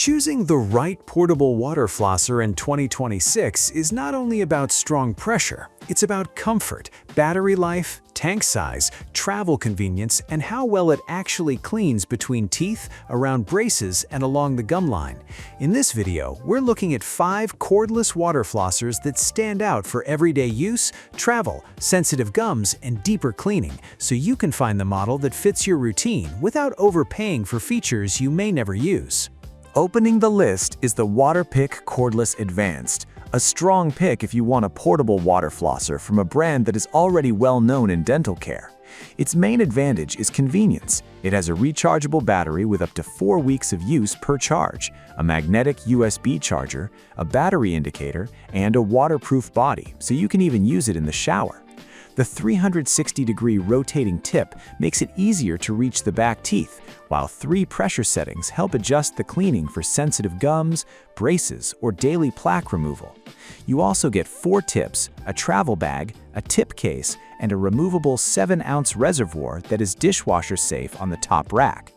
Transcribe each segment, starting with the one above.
Choosing the right portable water flosser in 2026 is not only about strong pressure, it's about comfort, battery life, tank size, travel convenience, and how well it actually cleans between teeth, around braces, and along the gum line. In this video, we're looking at 5 cordless water flossers that stand out for everyday use, travel, sensitive gums, and deeper cleaning, so you can find the model that fits your routine without overpaying for features you may never use. Opening the list is the Waterpik Cordless Advanced, a strong pick if you want a portable water flosser from a brand that is already well known in dental care. Its main advantage is convenience. It has a rechargeable battery with up to 4 weeks of use per charge, a magnetic USB charger, a battery indicator, and a waterproof body, so you can even use it in the shower. The 360-degree rotating tip makes it easier to reach the back teeth, while 3 pressure settings help adjust the cleaning for sensitive gums, braces, or daily plaque removal. You also get 4 tips, a travel bag, a tip case, and a removable 7-ounce reservoir that is dishwasher safe on the top rack.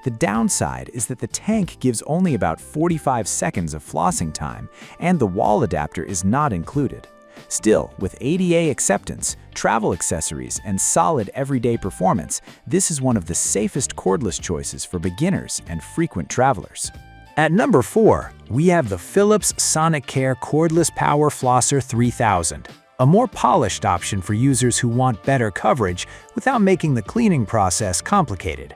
The downside is that the tank gives only about 45 seconds of flossing time, and the wall adapter is not included. Still, with ADA acceptance, travel accessories, and solid everyday performance, this is one of the safest cordless choices for beginners and frequent travelers. At number 4, we have the Philips Sonicare Cordless Power Flosser 3000, a more polished option for users who want better coverage without making the cleaning process complicated.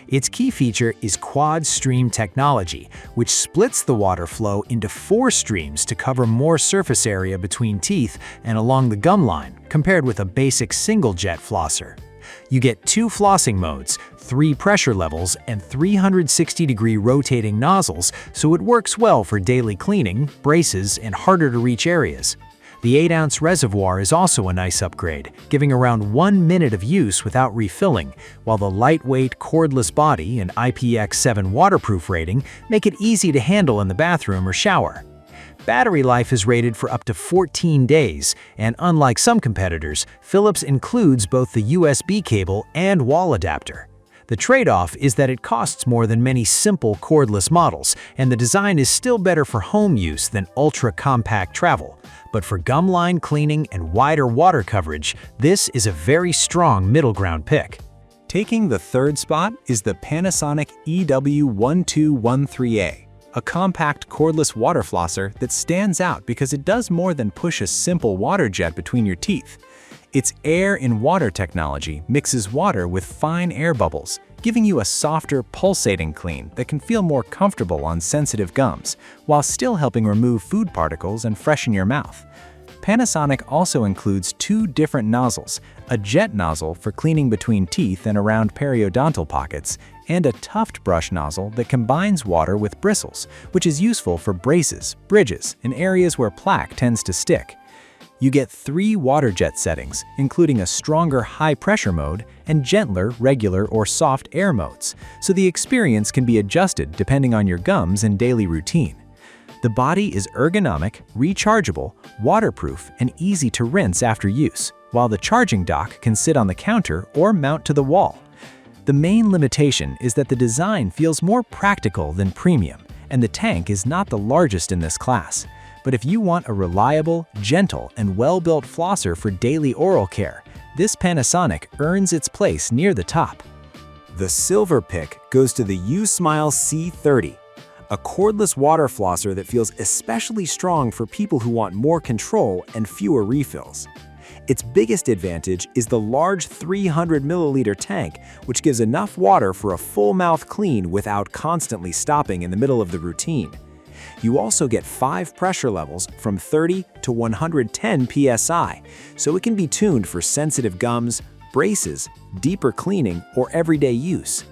Its key feature is quad stream technology, which splits the water flow into 4 streams to cover more surface area between teeth and along the gum line, compared with a basic single-jet flosser. You get 2 flossing modes, 3 pressure levels, and 360-degree rotating nozzles, so it works well for daily cleaning, braces, and harder-to-reach areas. The 8-ounce reservoir is also a nice upgrade, giving around 1 minute of use without refilling, while the lightweight cordless body and IPX7 waterproof rating make it easy to handle in the bathroom or shower. Battery life is rated for up to 14 days, and unlike some competitors, Philips includes both the USB cable and wall adapter. The trade-off is that it costs more than many simple cordless models, and the design is still better for home use than ultra-compact travel. But for gum line cleaning and wider water coverage, this is a very strong middle ground pick. Taking the 3rd spot is the Panasonic EW1213A, a compact cordless water flosser that stands out because it does more than push a simple water jet between your teeth. Its air-in-water technology mixes water with fine air bubbles, giving you a softer, pulsating clean that can feel more comfortable on sensitive gums, while still helping remove food particles and freshen your mouth. Panasonic also includes 2 different nozzles, a jet nozzle for cleaning between teeth and around periodontal pockets, and a tuft brush nozzle that combines water with bristles, which is useful for braces, bridges, and areas where plaque tends to stick. You get 3 water jet settings, including a stronger high-pressure mode and gentler, regular, or soft air modes, so the experience can be adjusted depending on your gums and daily routine. The body is ergonomic, rechargeable, waterproof, and easy to rinse after use, while the charging dock can sit on the counter or mount to the wall. The main limitation is that the design feels more practical than premium, and the tank is not the largest in this class. But if you want a reliable, gentle, and well-built flosser for daily oral care, this Panasonic earns its place near the top. The silver pick goes to the usmile C30, a cordless water flosser that feels especially strong for people who want more control and fewer refills. Its biggest advantage is the large 300-milliliter tank, which gives enough water for a full-mouth clean without constantly stopping in the middle of the routine. You also get 5 pressure levels from 30 to 110 psi, so it can be tuned for sensitive gums, braces, deeper cleaning, or everyday use.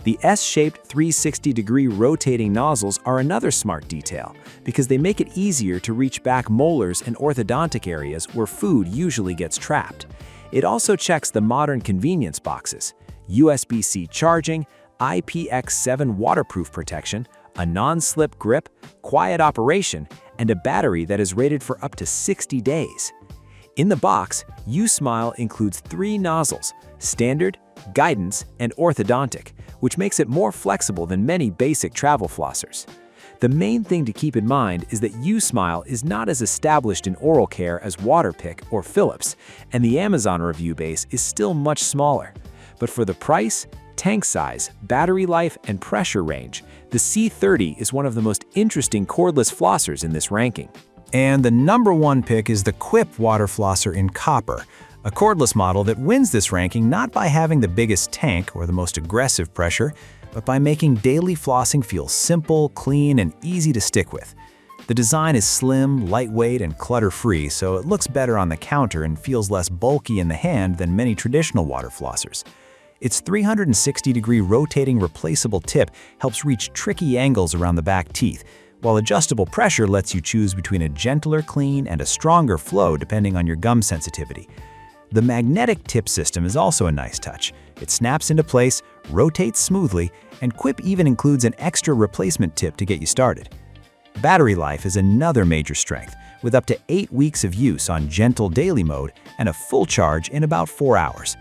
The S-shaped 360-degree rotating nozzles are another smart detail because they make it easier to reach back molars and orthodontic areas where food usually gets trapped. It also checks the modern convenience boxes: USB-C charging, IPX7 waterproof protection, a non-slip grip, quiet operation, and a battery that is rated for up to 60 days. In the box, usmile includes 3 nozzles: standard, guidance, and orthodontic, which makes it more flexible than many basic travel flossers. The main thing to keep in mind is that usmile is not as established in oral care as Waterpik or Philips, and the Amazon review base is still much smaller. But for the price, tank size, battery life, and pressure range, the C30 is one of the most interesting cordless flossers in this ranking. And the number one pick is the Quip water flosser in copper, a cordless model that wins this ranking not by having the biggest tank or the most aggressive pressure, but by making daily flossing feel simple, clean, and easy to stick with. The design is slim, lightweight, and clutter-free, so it looks better on the counter and feels less bulky in the hand than many traditional water flossers. Its 360-degree rotating replaceable tip helps reach tricky angles around the back teeth, while adjustable pressure lets you choose between a gentler clean and a stronger flow depending on your gum sensitivity. The magnetic tip system is also a nice touch. It snaps into place, rotates smoothly, and Quip even includes an extra replacement tip to get you started. Battery life is another major strength, with up to 8 weeks of use on gentle daily mode and a full charge in about 4 hours.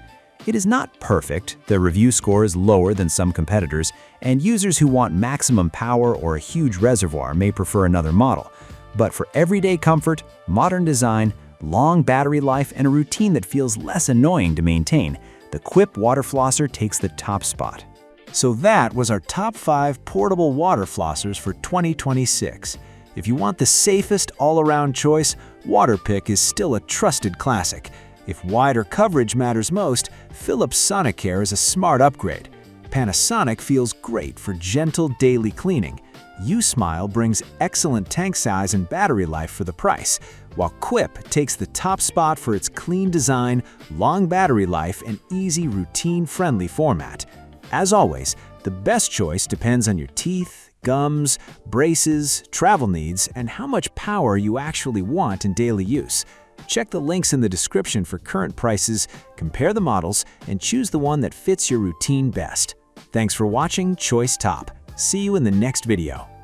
It is not perfect, the review score is lower than some competitors, and users who want maximum power or a huge reservoir may prefer another model. But for everyday comfort, modern design, long battery life, and a routine that feels less annoying to maintain, the Quip water flosser takes the top spot. So that was our top 5 portable water flossers for 2026. If you want the safest all-around choice, Waterpik is still a trusted classic. If wider coverage matters most, Philips Sonicare is a smart upgrade. Panasonic feels great for gentle daily cleaning. usmile brings excellent tank size and battery life for the price, while Quip takes the top spot for its clean design, long battery life, and easy routine-friendly format. As always, the best choice depends on your teeth, gums, braces, travel needs, and how much power you actually want in daily use. Check the links in the description for current prices, compare the models, and choose the one that fits your routine best. Thanks for watching Choice Top. See you in the next video.